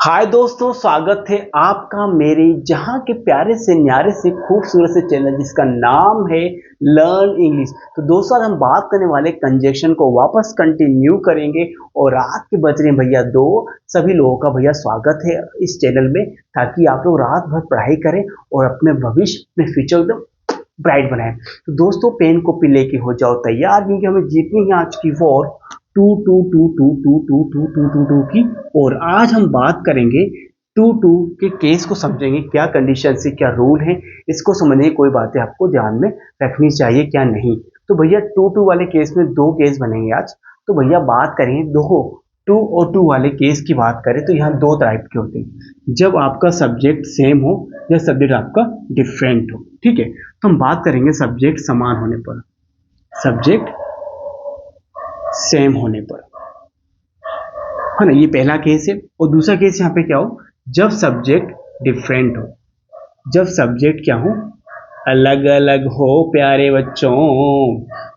हाय दोस्तों, स्वागत है आपका मेरे जहां के प्यारे से न्यारे से खूबसूरत से चैनल जिसका नाम है लर्न इंग्लिश। तो दोस्तों, आज हम बात करने वाले कंजक्शन को वापस कंटिन्यू करेंगे और रात के बज रहे हैं भैया 2। सभी लोगों का भैया स्वागत है इस चैनल में, ताकि आप लोग रात भर पढ़ाई करें और अपने भविष्य में फ्यूचर एकदम ब्राइट बनाएं। तो दोस्तों, पेन कॉपी लेके हो जाओ तैयार, क्योंकि हमें जीतनी है आज की war two two two two two two two two two two की। और आज हम बात करेंगे टू टू के केस को, समझेंगे क्या कंडीशन से क्या रूल है, इसको समझने की कोई बातें आपको ध्यान में रखनी चाहिए क्या नहीं। तो भैया टू टू वाले केस में दो केस बनेंगे आज। तो भैया बात करेंगे दो टू और टू वाले केस की बात करें तो यहाँ दो टाइप के होते हैं, जब आपका सब्जेक्ट सेम हो या सब्जेक्ट आपका डिफरेंट हो। ठीक है, तो हम बात करेंगे सब्जेक्ट समान होने पर, सब्जेक्ट सेम होने पर, है ना। ये पहला केस है। और दूसरा केस यहाँ पे क्या हो, जब सब्जेक्ट डिफरेंट हो, जब सब्जेक्ट क्या हो, अलग अलग हो प्यारे बच्चों।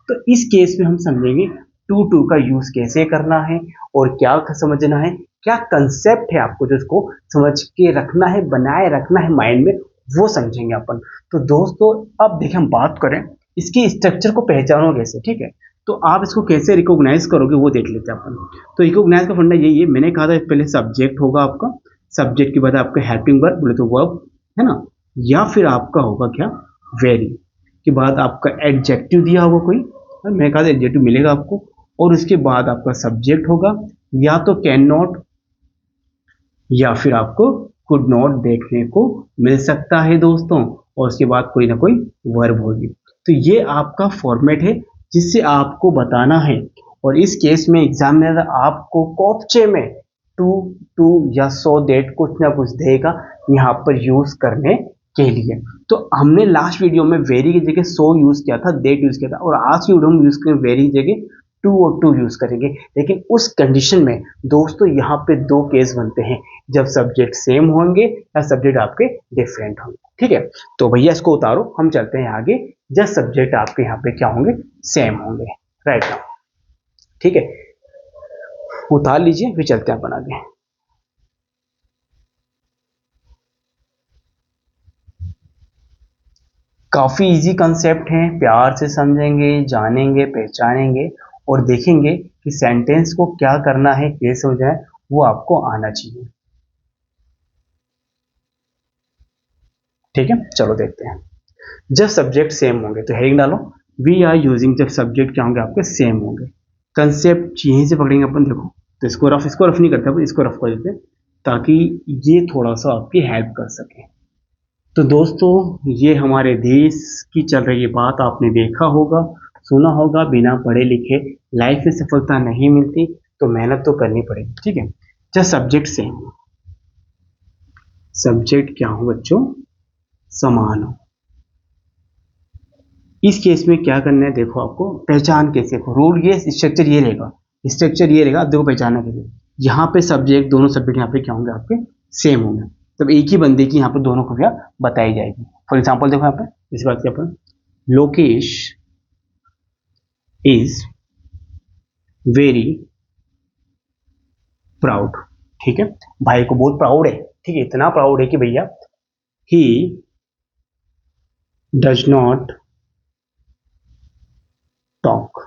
तो इस केस में हम समझेंगे टू टू का यूज कैसे करना है और क्या समझना है, क्या कंसेप्ट है आपको जो इसको समझ के रखना है, बनाए रखना है माइंड में, वो समझेंगे अपन। तो दोस्तों, अब देखिए हम बात करें इसकी स्ट्रक्चर को पहचानो कैसे। ठीक है, तो आप इसको कैसे रिकॉग्नाइज करोगे वो देख लेते हैं अपन। तो रिकॉग्नाइज का फंडा यही है, मैंने कहा था पहले सब्जेक्ट होगा आपका, सब्जेक्ट के बाद आपका हेल्पिंग वर्ब बोले तो वर्ब, है ना, या फिर आपका होगा क्या, वेरी के बाद आपका एडजेक्टिव दिया होगा कोई, मैंने कहा था एडजेक्टिव मिलेगा आपको। और उसके बाद आपका सब्जेक्ट होगा, या तो कैन नॉट या फिर आपको कुड नॉट देखने को मिल सकता है दोस्तों। और उसके बाद कोई ना कोई वर्ब होगी। तो ये आपका फॉर्मेट है जिससे आपको बताना है। और इस केस में एग्जामिनर आपको कॉप्चे में टू टू या सो डेट कुछ ना कुछ देगा यहाँ पर यूज करने के लिए। तो हमने लास्ट वीडियो में वेरी की जगह सो यूज किया था, डेट यूज किया था, और आज की वीडियो में यूज करेंगे वेरी की जगह टू और टू यूज करेंगे। लेकिन उस कंडीशन में दोस्तों यहाँ पे दो केस बनते हैं, जब सब्जेक्ट सेम होंगे या सब्जेक्ट आपके डिफरेंट होंगे। ठीक है, तो भैया इसको उतारो, हम चलते हैं आगे। जब सब्जेक्ट आपके यहाँ पे क्या होंगे, सेम होंगे, राइट नाउ। ठीक है, उतार लीजिए, फिर चलते हैं अपन आगे। काफी इजी कंसेप्ट है, प्यार से समझेंगे, जानेंगे, पहचानेंगे और देखेंगे कि सेंटेंस को क्या करना है, कैसे हो जाए, वो आपको आना चाहिए। ठीक है, चलो देखते हैं। जब सब्जेक्ट सेम होंगे तो हेडिंग डालो, वी आर यूजिंग। जब सब्जेक्ट क्या होंगे आपके, सेम होंगे। कंसेप्ट यहीं से पकड़ेंगे अपन। देखो, तो इसको रफ नहीं करते, इसको रफ कर देते ताकि ये थोड़ा सा आपकी हेल्प कर सके। तो दोस्तों, ये हमारे देश की चल रही बात आपने देखा होगा, सुना होगा, बिना पढ़े लिखे लाइफ में सफलता नहीं मिलती, तो मेहनत तो करनी पड़ेगी। ठीक है, जब सब्जेक्ट सेम हो, सब्जेक्ट क्या हो बच्चों, समान हो, इस केस में क्या करना है, देखो आपको पहचान कैसे, रूल ये, स्ट्रक्चर ये रहेगा, स्ट्रक्चर ये रहेगा। देखो पहचानना कैसे, यहाँ पे सब्जेक्ट, दोनों सब्जेक्ट यहाँ पे क्या होंगे आपके, सेम होंगे। तब एक ही बंदे की यहाँ पे दोनों खुफिया बताई जाएगी। फॉर एग्जाम्पल देखो यहाँ पे, इस बात के अपन, लोकेश इज वेरी प्राउड। ठीक है, भाई को बहुत प्राउड है। ठीक है, इतना प्राउड है कि भैया ही डज नॉट टॉक।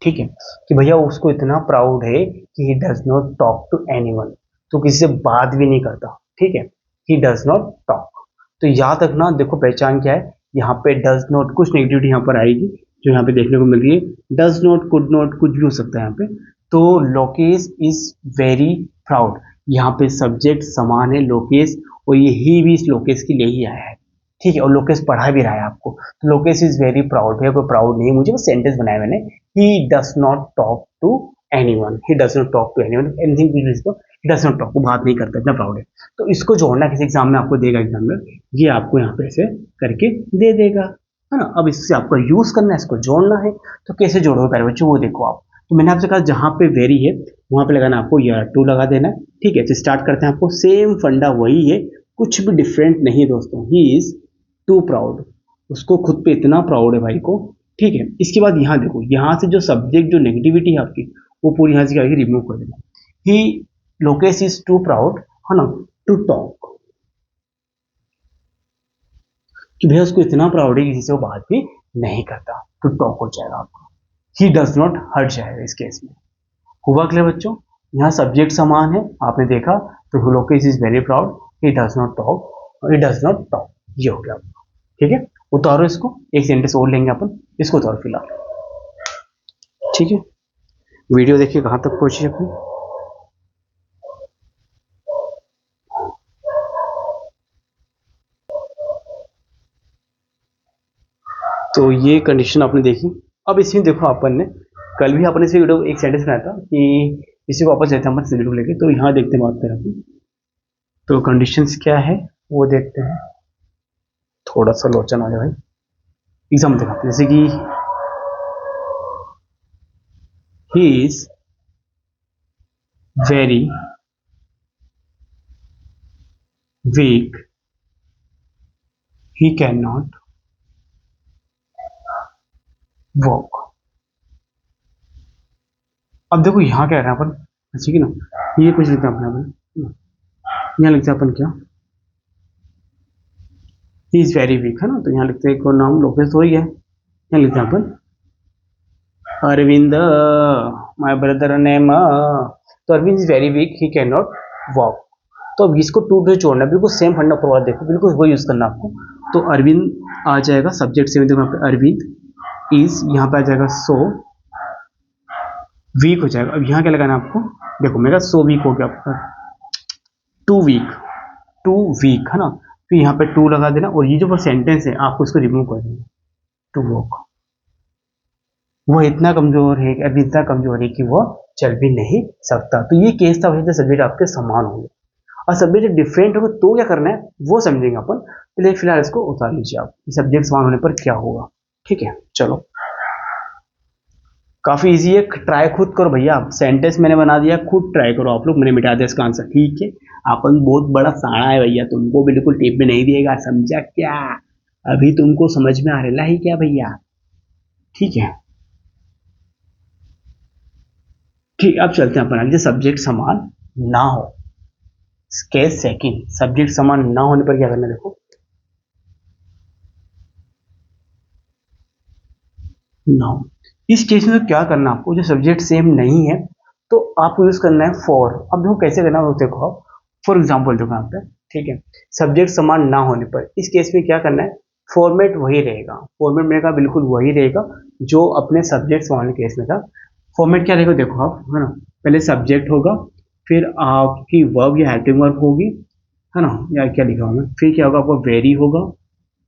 ठीक है, कि भैया उसको इतना प्राउड है कि he does not talk to anyone, तो किसी से बात भी नहीं करता। ठीक है, ही डज नॉट टॉक। तो याद रखना, देखो पहचान क्या है, यहाँ पे डज नॉट, कुछ नेगेटिविटी यहाँ पर आएगी जो यहाँ पे देखने को मिल रही है। डज नॉट, कुड नॉट, कुछ भी हो सकता है यहाँ पे। तो लोकेश इज वेरी प्राउड, यहाँ पे सब्जेक्ट समान है लोकेश, और ये ही भी इस लोकेश के लिए ही आया है। ठीक है, और लोकेश पढ़ा भी रहा है आपको। तो लोकेश इज वेरी प्राउड, भैया कोई प्राउड नहीं है मुझे, वो सेंटेंस बनाया मैंने। He does not talk to anyone. He does not talk to anyone. Anything भी इसको he does not talk, वो बात नहीं करता, इतना प्राउड है। तो इसको जोड़ना किसी एग्जाम में आपको देगा, एग्जाम में ये आपको यहाँ पे ऐसे करके दे देगा, है ना। अब इससे आपको यूज करना है, इसको जोड़ना है। तो कैसे जोड़ोगे प्यारे बच्चों, वो देखो आप। तो मैंने आपसे कहा जहाँ पे वेरी है वहां पे लगाना आपको या टू लगा देना। ठीक है, तो स्टार्ट करते हैं। आपको सेम फंडा वही है, कुछ भी डिफरेंट नहीं दोस्तों। ही इज टू प्राउड, उसको खुद पे इतना प्राउड है भाई को। ठीक है, इसके बाद यहाँ देखो, यहाँ से जो सब्जेक्ट, जो नेगेटिविटी है आपकी, वो पूरी यहाँ से क्या रिमूव कर देना। ही लोकेश इज टू प्राउड है ना, टू टॉक, कि भैया उसको इतना प्राउड है किसी से वो बात भी नहीं करता, टू टॉक हो जाएगा आपका। ही डज नॉट हर्ट जाएगा इस केस में। हुआ क्लियर बच्चों? यहाँ सब्जेक्ट समान है, आपने देखा, तो Lokesh is very proud, he does not talk, he does not talk, ये हो गया आपका। ठीक है, उतारो इसको, एक सेंटेंस और लेंगे अपन, इसको उतारो फिलहाल। ठीक है, वीडियो देखिए कहाँ तक पहुंची अपनी। तो ये कंडीशन आपने देखी। अब इसमें देखो, अपन ने कल भी अपने से वीडियो एक सेंटेंस बनाया था कि इसी को वापस जाते हैं अपन सब्जेक्ट को लेके, तो यहाँ देखते हैं बात करें अपन। तो कंडीशंस क्या है वो देखते हैं, थोड़ा सा लोचन आ जाए भाई। एग्जाम देखा, जैसे कि he is very weak, he can not walk. अब देखो यहाँ क्या है अपन, ठीक है ना, ये कुछ लिखते हैं अपन, यहाँ लिखते हैं अपन क्या, ही इज वेरी वीक, है ना, तो यहाँ लिखते हैं, नाम लोकेश हो ही है, यहाँ लिखते हैं अपन अरविंद, माय ब्रदर नेम, तो Arvind is very weak, he can not walk. तो अब इसको टू से जोड़ना, बिल्कुल सेम फंडा प्रवाद, देखो बिल्कुल वो यूज करना आपको। तो अरविंद आ जाएगा सब्जेक्ट से, देखो यहाँ पे अरविंद इज, यहाँ पे आ जाएगा सो वीक हो जाएगा। अब यहाँ क्या लगाना आपको, देखो मेरा सो वीक हो गया आपका, टू वीक, टू वीक, है ना, तो यहाँ पे टू लगा देना, और ये जो वो सेंटेंस है आपको इसको रिमूव कर देना, टू वॉक। वो इतना कमजोर है, अभी इतना कमजोर है कि वो चल भी नहीं सकता। तो ये केस था, वजह से सब्जेक्ट आपके समान होंगे, और सब्जेक्ट डिफरेंट होगा तो क्या करना है वो समझेंगे अपन। पहले फिलहाल इसको उतार लीजिए आप, सब्जेक्ट समान होने पर क्या होगा। ठीक है, चलो काफी इजी है, ट्राई खुद करो भैया, सेंटेंस मैंने बना दिया, खुद ट्राई करो आप लोग, मैंने मिटा दिया इसका आंसर। ठीक है, अपन बहुत बड़ा साड़ा है भैया, तुमको बिल्कुल टेप में नहीं दिएगा, समझा क्या? अभी तुमको समझ में आ रहा है क्या भैया? ठीक है, ठीक, अब चलते हैं अपन आगे। सब्जेक्ट समान ना हो, केस सेकंड, सब्जेक्ट समान ना होने पर क्या करना है, देखो ना, इस केस में तो क्या करना आपको, जो सब्जेक्ट सेम नहीं है तो आपको यूज करना है फॉर। अब देखो कैसे करना है, देखो आप फॉर एग्जाम्पल देखो यहाँ पे, ठीक है, सब्जेक्ट समान ना होने पर इस केस में क्या करना है, फॉर्मेट वही रहेगा, फॉर्मेट मेरे का बिल्कुल वही रहेगा जो अपने सब्जेक्ट समान केस में था। फॉर्मेट क्या रहेगा देखो आप, है ना, पहले सब्जेक्ट होगा, फिर आपकी वर्ब या हेल्पिंग वर्ब होगी, है ना, या क्या लिखा हूँ मैं, फिर क्या होगा आपका वेरी होगा,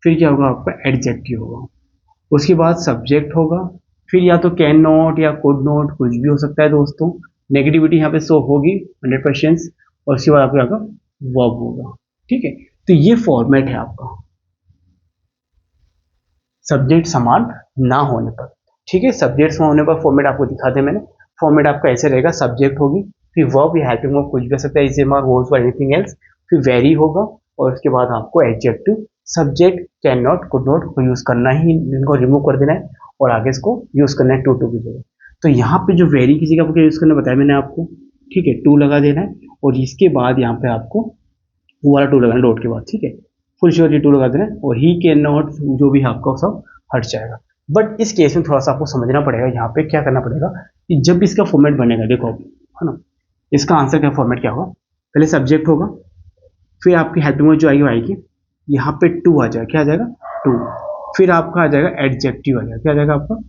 फिर क्या होगा आपका एडजेक्टिव होगा, उसके बाद सब्जेक्ट होगा, फिर या तो कैन नॉट या कुड नॉट, कुछ भी हो सकता है दोस्तों, नेगेटिविटी यहाँ पे शो होगी 100%, और उसके बाद आपका वर्ब होगा। ठीक है, तो ये फॉर्मेट है आपका सब्जेक्ट समान ना होने पर। ठीक है, सब्जेक्ट समान होने पर फॉर्मेट आपको दिखा दे मैंने, फॉर्मेट आपका ऐसे रहेगा, सब्जेक्ट होगी, फिर वर्ब या हेल्पिंग वर्ब कुछ भी हो सकता है, इज एम आर वॉज और एनीथिंग एल्स, फिर वेरी होगा, और उसके बाद आपको adjective, subject can not could not को यूज करना ही, इनको रिमूव कर देना है, और आगे इसको यूज करना है टू टू की जगह। तो यहाँ पे जो वेरी की जगह आपको यूज करना बताया मैंने आपको, ठीक है, टू लगा देना है, और इसके बाद यहाँ पे आपको वो वाला टू लगाना डॉट के बाद, ठीक है, फुल श्योर टू लगा देना है, और ही कैन नॉट जो भी आपका सब हट जाएगा। बट इस केस में थोड़ा सा आपको समझना पड़ेगा, यहाँ पे क्या करना पड़ेगा कि जब इसका फॉर्मेट बनेगा, देखो है ना, इसका आंसर का फॉर्मेट क्या होगा, पहले सब्जेक्ट होगा, फिर आपकी हेल्पिंग वर्ब जो आएगी वो आएगी, यहाँ पे टू आ जाएगा, क्या आ जाएगा टू, फिर आपका आ जाएगा एडजेक्टिव आ जाएगा, क्या आ जाएगा आपका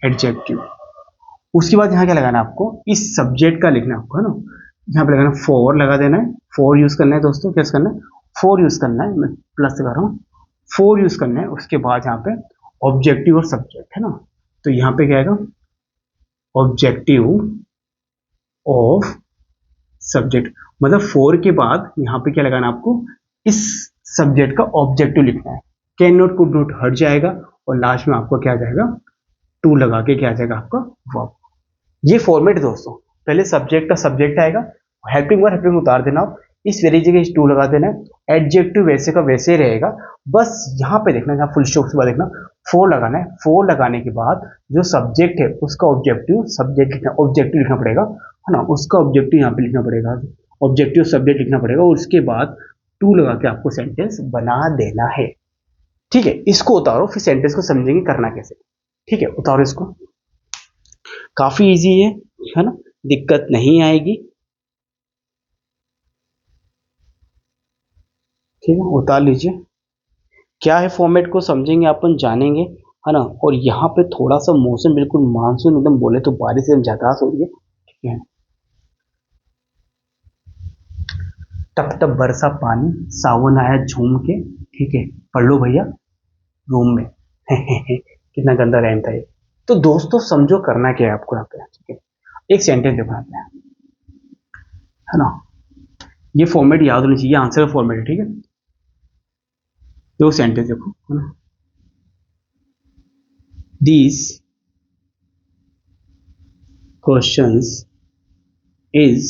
एडजेक्टिव। उसके बाद यहाँ क्या लगाना है आपको, इस सब्जेक्ट का लिखना है आपको, है ना, यहाँ पे लगाना फॉर लगा देना है, फॉर यूज करना है दोस्तों, क्या करना है फॉर यूज करना है, मैं प्लस लगा रहा हूँ, फॉर यूज करना है। उसके बाद यहाँ पे ऑब्जेक्टिव और सब्जेक्ट, है ना, तो यहाँ पे क्या आएगा ऑब्जेक्टिव ऑफ सब्जेक्ट, मतलब फॉर के बाद यहाँ पे क्या लगाना आपको, इस सब्जेक्ट का ऑब्जेक्टिव लिखना है, कैन नॉट कुड नॉट हट जाएगा, और लास्ट में आपको क्या आ जाएगा टू लगा के क्या आ जाएगा आपका वर्ब। ये फॉर्मेट दोस्तों, पहले सब्जेक्ट का सब्जेक्ट आएगा, हेल्पिंग वर्ब उतार देना आप, इस वेरी जगह टू लगा देना है, एडजेक्टिव वैसे का वैसे ही रहेगा, बस यहाँ पे देखना, यहाँ फुल स्टॉप के बाद देखना फोर लगाना है, फोर लगाने के बाद जो सब्जेक्ट है उसका ऑब्जेक्टिव, सब्जेक्ट लिखना, ऑब्जेक्टिव लिखना पड़ेगा, है ना, उसका ऑब्जेक्टिव यहाँ पे लिखना पड़ेगा, ऑब्जेक्टिव सब्जेक्ट लिखना पड़ेगा और उसके बाद टू लगा के आपको सेंटेंस बना देना है। ठीक है, इसको उतारो, फिर सेंटेंस को समझेंगे करना कैसे। ठीक है, उतारो इसको, काफी इजी है ना, दिक्कत नहीं आएगी। ठीक है, उतार लीजिए। क्या है फॉर्मेट को समझेंगे अपन, जानेंगे, है ना। और यहाँ पे थोड़ा सा मौसम बिल्कुल मानसून, एकदम बोले तो बारिश एकदम झकास हो रही है। ठीक है, टप टप बरसा पानी, सावन आया झूम के। ठीक है, पढ़ लो भैया रूम में। कितना गंदा रैम था ये। तो दोस्तों समझो करना क्या है आपको यहाँ पे। ठीक है, एक सेंटेंस देखो यहाँ पे, है ना। ये फॉर्मेट याद होनी चाहिए, आंसर का फॉर्मेट है। ठीक है, दो सेंटेंस देखो, है ना। These questions is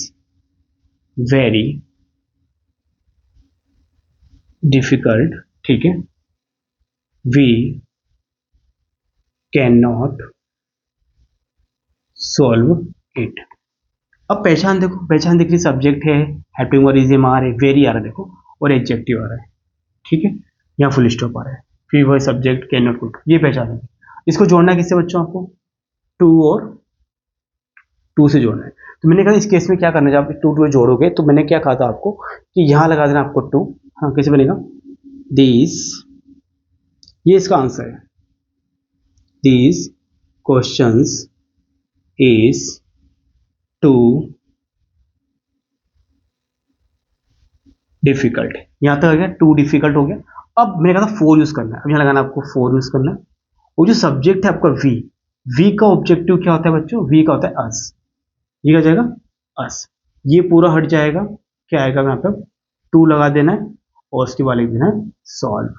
very difficult. ठीक है, we cannot solve it. अब पहचान देखो, पहचान दिख रही, सब्जेक्ट है, हेल्पिंग वर्ब इज एम आ रहा है, वेरी आ रहा है देखो, और एडजेक्टिव आ रहा है। ठीक है, यहाँ फुल स्टॉप आ रहा है, फिर वही सब्जेक्ट कैन नॉट कुड, ये पहचान है। इसको जोड़ना किससे बच्चों, आपको टू और टू से जोड़ना है। तो मैंने कहा इस केस में क्या करना है, जब आप टू टू जोड़ोगे तो मैंने क्या कहा था आपको कि यहाँ लगा देना आपको टू। हाँ, कैसे बनेगा, दिस, ये इसका आंसर है, this questions is too difficult. यहां तक हो गया, टू डिफिकल्ट हो गया। अब मैंने कहा था फोर यूज करना है, अब यहाँ लगाना आपको फोर यूज करना है। वो जो सब्जेक्ट है आपका वी, वी का ऑब्जेक्टिव क्या होता है बच्चों, वी का होता है अस, ये क्या जाएगा अस, ये पूरा हट जाएगा, क्या आएगा यहाँ पे टू लगा देना है और उसके बाद लिख देना है सॉल्व।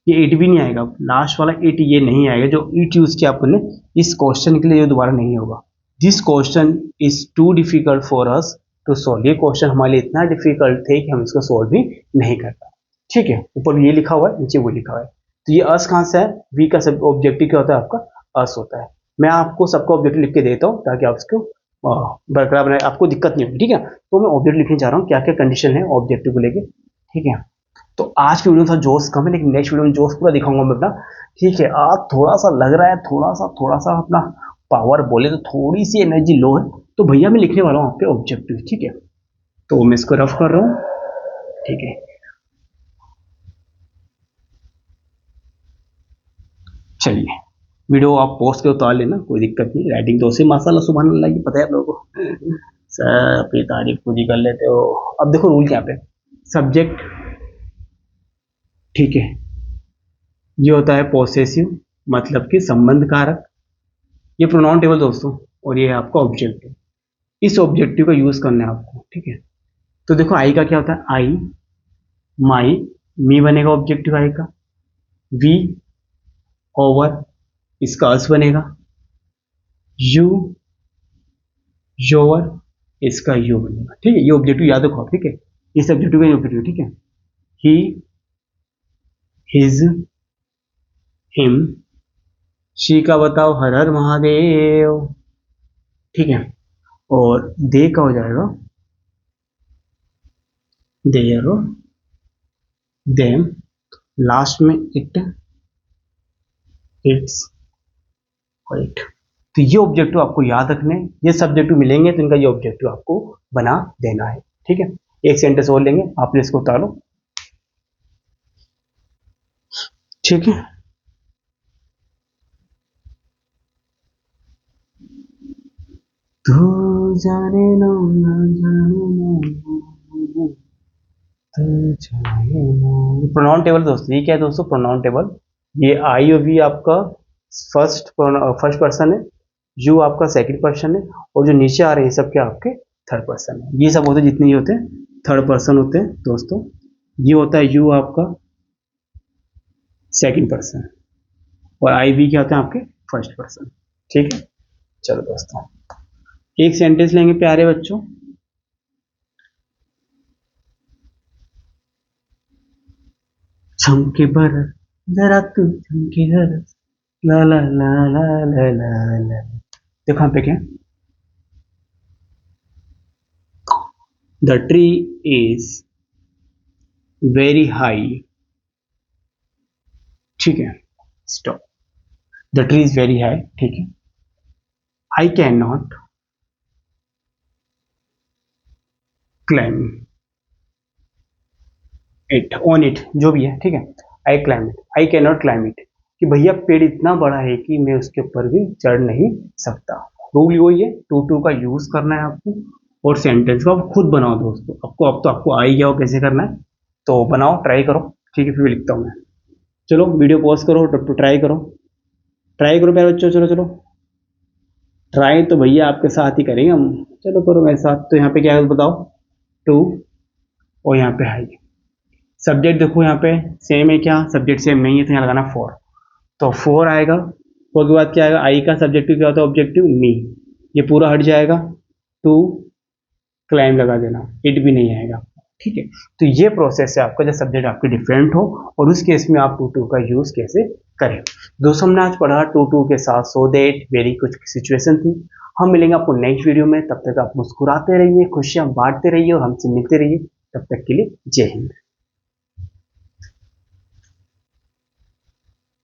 ये इट भी नहीं आएगा, लास्ट वाला इट ये नहीं आएगा, जो इट यूज किया आपने इस क्वेश्चन के लिए, ये दोबारा नहीं होगा। This question is too difficult for us to solve, ये क्वेश्चन हमारे लिए इतना डिफिकल्ट थे कि हम इसको सॉल्व भी नहीं कर पाए। ठीक है, ऊपर ये लिखा हुआ है, नीचे वो लिखा हुआ है। तो ये अस कहाँ से है, वी का सब ऑब्जेक्टिव क्या होता है आपका अस होता है। मैं आपको सबका ऑब्जेक्टिव लिख के देता हूँ ताकि आप इसको बरकरार बनाए, आपको दिक्कत नहीं होगी। ठीक है, तो मैं ऑब्जेक्ट लिखने जा रहा हूँ, क्या क्या कंडीशन है ऑब्जेक्टिव को लेके। ठीक है, तो आज की वीडियो में थोड़ा जोश कम है, लेकिन नेक्स्ट वीडियो में जोश पूरा दिखाऊंगा मैं अपना। ठीक है, आज थोड़ा सा लग रहा है, थोड़ा सा अपना पावर बोले तो थोड़ी सी एनर्जी लो है, तो भैया मैं लिखने वाला हूँ आपके ऑब्जेक्टिव। ठीक है, तो मैं इसको रफ कर रहा हूँ। ठीक है, चलिए वीडियो आप पोस्ट के उतार लेना, कोई दिक्कत नहीं, राइटिंग तो से माशाल्लाह सुभान अल्लाह की, पता है आप लोगों को, सबकी तारीफ पूरी कर लेते हो। अब देखो रूल क्या पे, सब्जेक्ट, ठीक है, ये होता है पोसेसिव, मतलब कि संबंध कारक, ये प्रोनाउन टेबल दोस्तों, और ये है आपका ऑब्जेक्टिव। इस ऑब्जेक्टिव का यूज करना है आपको। ठीक है, तो देखो आई का क्या होता है, आई, माई, मी बनेगा ऑब्जेक्टिव आई का, वी, ओवर, इसका अस बनेगा, यू, योर, इसका यू बनेगा। ठीक है, ये ऑब्जेक्टिव याद रखो आप। ठीक है, इस ऑब्जेक्टिव का ऑब्जेक्टिव। ठीक है, ही, हिज, हिम, शी का बताओ हर हर महादेव। ठीक है, और दे का हो जाएगा देयर, देम, लास्ट में इट, इट्स, इट। तो ये ऑब्जेक्टिव आपको याद रखने, ये सब्जेक्टिव मिलेंगे तो इनका ये ऑब्जेक्टिव आपको बना देना है। ठीक है, एक सेंटेंस और लेंगे, आपने इसको उतारो। ठीक है, तू जाने ना, ना जाने ना, प्रोनाउन टेबल दोस्तों, ये क्या है दोस्तों, प्रोनाउन टेबल। ये आई और वी आपका फर्स्ट पर्सन है, यू आपका सेकंड पर्सन है, और जो नीचे आ रहे हैं सब क्या आपके थर्ड पर्सन है। ये सब होते हैं, जितने ये होते हैं थर्ड पर्सन होते हैं दोस्तों। ये होता है यू आपका सेकंड पर्सन, और आई वी क्या होते हैं आपके फर्स्ट पर्सन। ठीक है, चलो दोस्तों एक सेंटेंस लेंगे प्यारे बच्चों। चमके बर जरा तू चमके हर, ला ला ला ला ला ला ला। देखो यहाँ पे क्या, the tree is very high, ठीक है, stop, the tree is very high, ठीक है, I can not climb it, on it, जो भी है, ठीक है, I climb it, I can not climb it, कि भैया पेड़ इतना बड़ा है कि मैं उसके ऊपर भी चढ़ नहीं सकता। रूल वही है, टू का यूज करना है आपको, और सेंटेंस को आप खुद बनाओ दोस्तों, आपको अब तो आपको आ ही गया हो कैसे करना है, तो बनाओ, ट्राई करो, ठीक है, फिर भी लिखता हूँ मैं। चलो वीडियो पॉज करो, ट्राई करो, ट्राई करो प्यारे बच्चों, चलो चलो, ट्राई तो भैया आपके साथ ही करेंगे हम, चलो करो मेरे साथ। तो यहाँ पे क्या है बताओ, टू, और यहाँ पे हाई, सब्जेक्ट देखो यहाँ पे सेम है क्या, सब्जेक्ट सेम नहीं है तो यहाँ लगाना फोर, तो फोर आएगा, फोर के बाद क्या आएगा, आई का सब्जेक्टिव क्या होता है, ऑब्जेक्टिव मी, ये पूरा हट जाएगा, टू क्लाइम लगा देना, इट भी नहीं आएगा, ठीक है। तो ये प्रोसेस है आपका, जब सब्जेक्ट आपके डिफरेंट हो, और उस केस में आप टू का यूज कैसे करें। दोस्तों हमने आज पढ़ा टू के साथ सो देट, वेरी कुछ सिचुएशन थी। हम मिलेंगे आपको नेक्स्ट वीडियो में, तब तक आप मुस्कुराते रहिए, खुशियां बांटते रहिए और हमसे मिलते रहिए, तब तक के लिए जय हिंद।